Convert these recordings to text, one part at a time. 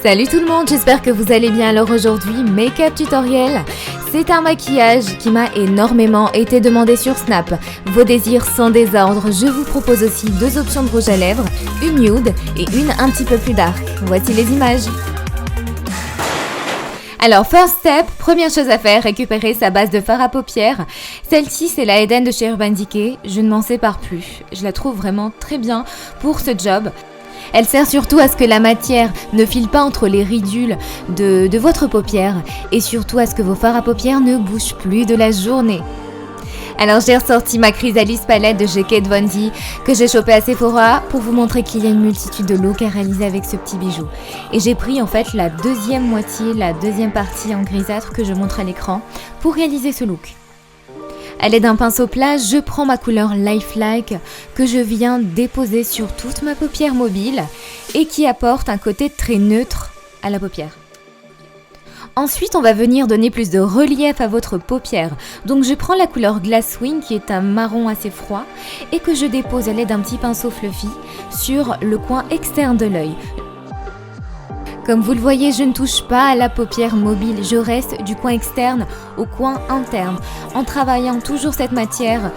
Salut tout le monde, j'espère que vous allez bien. Alors aujourd'hui, make-up tutoriel. C'est un maquillage qui m'a énormément été demandé sur Snap. Vos désirs sans désordre. Je vous propose aussi 2 options de rouge à lèvres, une nude et une un petit peu plus dark. Voici les images. Alors, first step, première chose à faire, récupérer sa base de fard à paupières. Celle-ci, c'est la Eden de chez Urban Decay. Je ne m'en sépare plus. Je la trouve vraiment très bien pour ce job. Elle sert surtout à ce que la matière ne file pas entre les ridules de votre paupière et surtout à ce que vos fards à paupières ne bougent plus de la journée. Alors j'ai ressorti ma Chrysalis palette de chez Kat Von D que j'ai chopée à Sephora pour vous montrer qu'il y a une multitude de looks à réaliser avec ce petit bijou. Et j'ai pris en fait la deuxième moitié, la deuxième partie en grisâtre que je montre à l'écran pour réaliser ce look. À l'aide d'un pinceau plat, je prends ma couleur Lifelike que je viens déposer sur toute ma paupière mobile et qui apporte un côté très neutre à la paupière. Ensuite, on va venir donner plus de relief à votre paupière. Donc je prends la couleur Glasswing qui est un marron assez froid et que je dépose à l'aide d'un petit pinceau fluffy sur le coin externe de l'œil. Comme vous le voyez, je ne touche pas à la paupière mobile, je reste du coin externe au coin interne, en travaillant toujours cette matière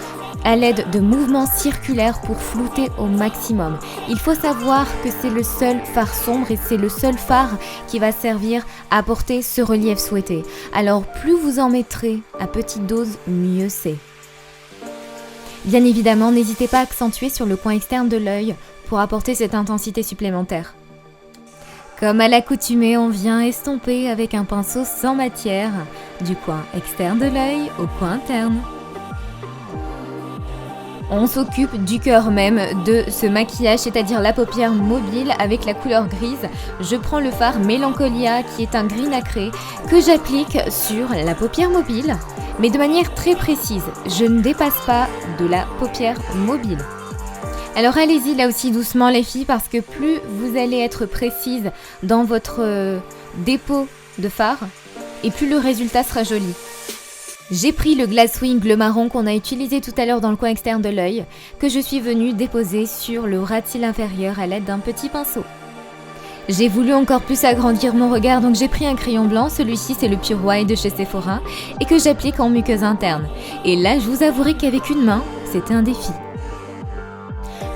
à l'aide de mouvements circulaires pour flouter au maximum. Il faut savoir que c'est le seul fard sombre et c'est le seul fard qui va servir à apporter ce relief souhaité. Alors plus vous en mettrez à petite dose, mieux c'est. Bien évidemment, n'hésitez pas à accentuer sur le coin externe de l'œil pour apporter cette intensité supplémentaire. Comme à l'accoutumée, on vient estomper avec un pinceau sans matière du coin externe de l'œil au coin interne. On s'occupe du cœur même de ce maquillage, c'est-à-dire la paupière mobile avec la couleur grise. Je prends le fard Mélancolia qui est un gris nacré que j'applique sur la paupière mobile, mais de manière très précise. Je ne dépasse pas de la paupière mobile. Alors allez-y là aussi doucement les filles parce que plus vous allez être précise dans votre dépôt de fard et plus le résultat sera joli. J'ai pris le Glasswing bleu marron qu'on a utilisé tout à l'heure dans le coin externe de l'œil que je suis venue déposer sur le ras de cils inférieur à l'aide d'un petit pinceau. J'ai voulu encore plus agrandir mon regard donc j'ai pris un crayon blanc, celui-ci c'est le Pure White de chez Sephora et que j'applique en muqueuse interne. Et là je vous avouerai qu'avec une main c'était un défi.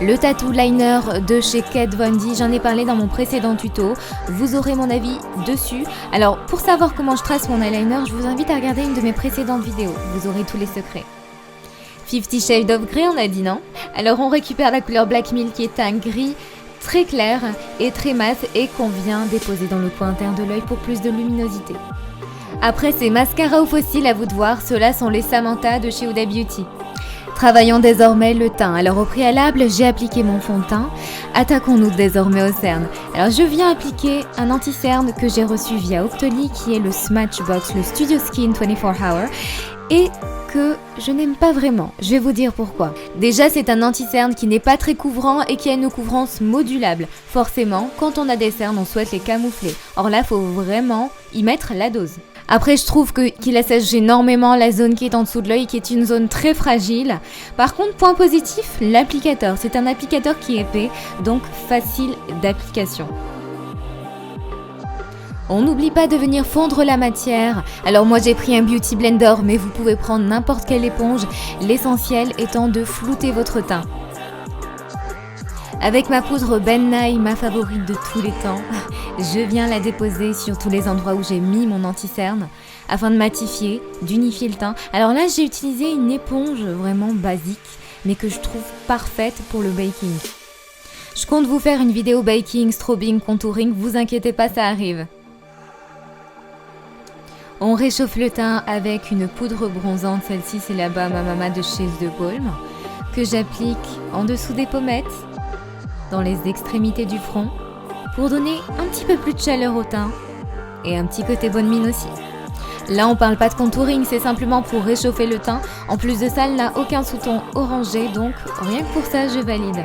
Le tattoo liner de chez Kat Von D, j'en ai parlé dans mon précédent tuto, vous aurez mon avis dessus. Alors pour savoir comment je trace mon eyeliner, je vous invite à regarder une de mes précédentes vidéos, vous aurez tous les secrets. 50 Shades of Grey on a dit non? Alors on récupère la couleur Black Milk qui est un gris très clair et très mat et qu'on vient déposer dans le coin interne de l'œil pour plus de luminosité. Après c'est mascara ou fossile à vous de voir, ceux-là sont les Samantha de chez Huda Beauty. Travaillons désormais le teint. Alors au préalable, j'ai appliqué mon fond de teint. Attaquons-nous désormais au cerne. Alors je viens appliquer un anti-cerne que j'ai reçu via Octoly qui est le Smashbox, le Studio Skin 24 Hour et que je n'aime pas vraiment. Je vais vous dire pourquoi. Déjà, c'est un anti-cerne qui n'est pas très couvrant et qui a une couvrance modulable. Forcément, quand on a des cernes, on souhaite les camoufler. Or là, il faut vraiment y mettre la dose. Après, je trouve qu'il assèche énormément la zone qui est en dessous de l'œil, qui est une zone très fragile. Par contre, point positif, l'applicateur. C'est un applicateur qui est épais, donc facile d'application. On n'oublie pas de venir fondre la matière. Alors moi j'ai pris un Beauty Blender, mais vous pouvez prendre n'importe quelle éponge. L'essentiel étant de flouter votre teint. Avec ma poudre Ben Nye, ma favorite de tous les temps, je viens la déposer sur tous les endroits où j'ai mis mon anti-cerne afin de matifier, d'unifier le teint. Alors là, j'ai utilisé une éponge vraiment basique, mais que je trouve parfaite pour le baking. Je compte vous faire une vidéo baking, strobing, contouring, vous inquiétez pas, ça arrive. On réchauffe le teint avec une poudre bronzante, celle-ci c'est la Bahama Mama de chez The Balm, que j'applique en dessous des pommettes, dans les extrémités du front, pour donner un petit peu plus de chaleur au teint et un petit côté bonne mine aussi. Là on parle pas de contouring, c'est simplement pour réchauffer le teint. En plus de ça, elle n'a aucun sous-ton orangé, donc rien que pour ça je valide.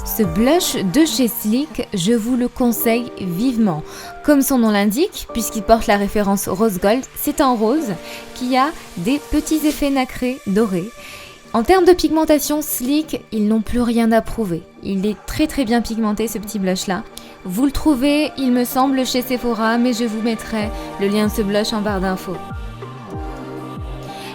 Ce blush de chez Sleek, je vous le conseille vivement. Comme son nom l'indique, puisqu'il porte la référence Rose Gold, c'est un rose qui a des petits effets nacrés dorés. En termes de pigmentation, Sleek, ils n'ont plus rien à prouver. Il est très très bien pigmenté ce petit blush là. Vous le trouvez, il me semble, chez Sephora, mais je vous mettrai le lien de ce blush en barre d'infos.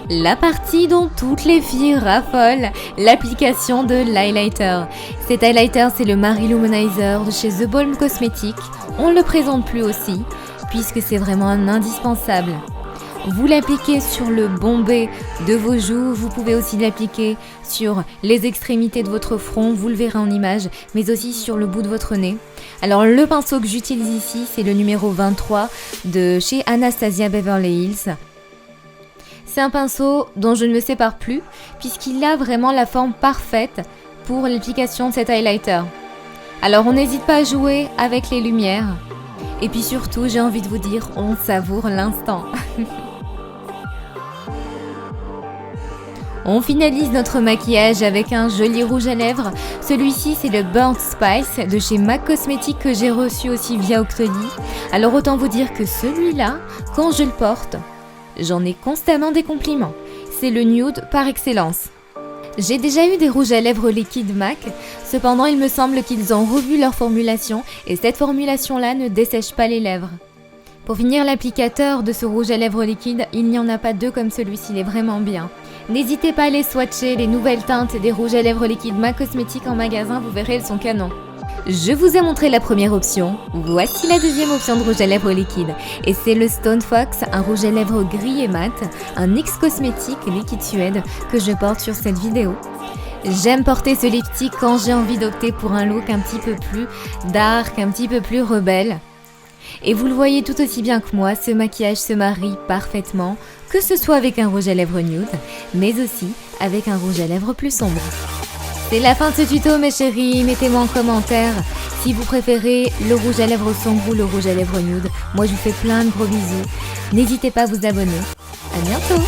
La partie dont toutes les filles raffolent, l'application de l'highlighter. Cet highlighter, c'est le Marie Luminizer de chez The Balm Cosmetics. On ne le présente plus aussi, puisque c'est vraiment un indispensable. Vous l'appliquez sur le bombé de vos joues, vous pouvez aussi l'appliquer sur les extrémités de votre front, vous le verrez en image, mais aussi sur le bout de votre nez. Alors le pinceau que j'utilise ici, c'est le numéro 23 de chez Anastasia Beverly Hills. C'est un pinceau dont je ne me sépare plus, puisqu'il a vraiment la forme parfaite pour l'application de cet highlighter. Alors on n'hésite pas à jouer avec les lumières. Et puis surtout, j'ai envie de vous dire, on savoure l'instant. On finalise notre maquillage avec un joli rouge à lèvres. Celui-ci, c'est le Burnt Spice de chez MAC Cosmetics que j'ai reçu aussi via Octoly. Alors autant vous dire que celui-là, quand je le porte, j'en ai constamment des compliments. C'est le nude par excellence. J'ai déjà eu des rouges à lèvres liquides MAC, cependant il me semble qu'ils ont revu leur formulation et cette formulation-là ne dessèche pas les lèvres. Pour finir l'applicateur de ce rouge à lèvres liquide, il n'y en a pas deux comme celui-ci, il est vraiment bien. N'hésitez pas à les swatcher, les nouvelles teintes des rouges à lèvres liquides MAC Cosmetics en magasin, vous verrez, elles sont canons. Je vous ai montré la première option, voici la deuxième option de rouge à lèvres liquide. Et c'est le Stone Fox, un rouge à lèvres gris et mat, un NYX Cosmetics liquide suède que je porte sur cette vidéo. J'aime porter ce lipstick quand j'ai envie d'opter pour un look un petit peu plus dark, un petit peu plus rebelle. Et vous le voyez tout aussi bien que moi, ce maquillage se marie parfaitement, que ce soit avec un rouge à lèvres nude, mais aussi avec un rouge à lèvres plus sombre. C'est la fin de ce tuto mes chéris, mettez-moi en commentaire si vous préférez le rouge à lèvres sombre ou le rouge à lèvres nude. Moi je vous fais plein de gros bisous, n'hésitez pas à vous abonner, à bientôt.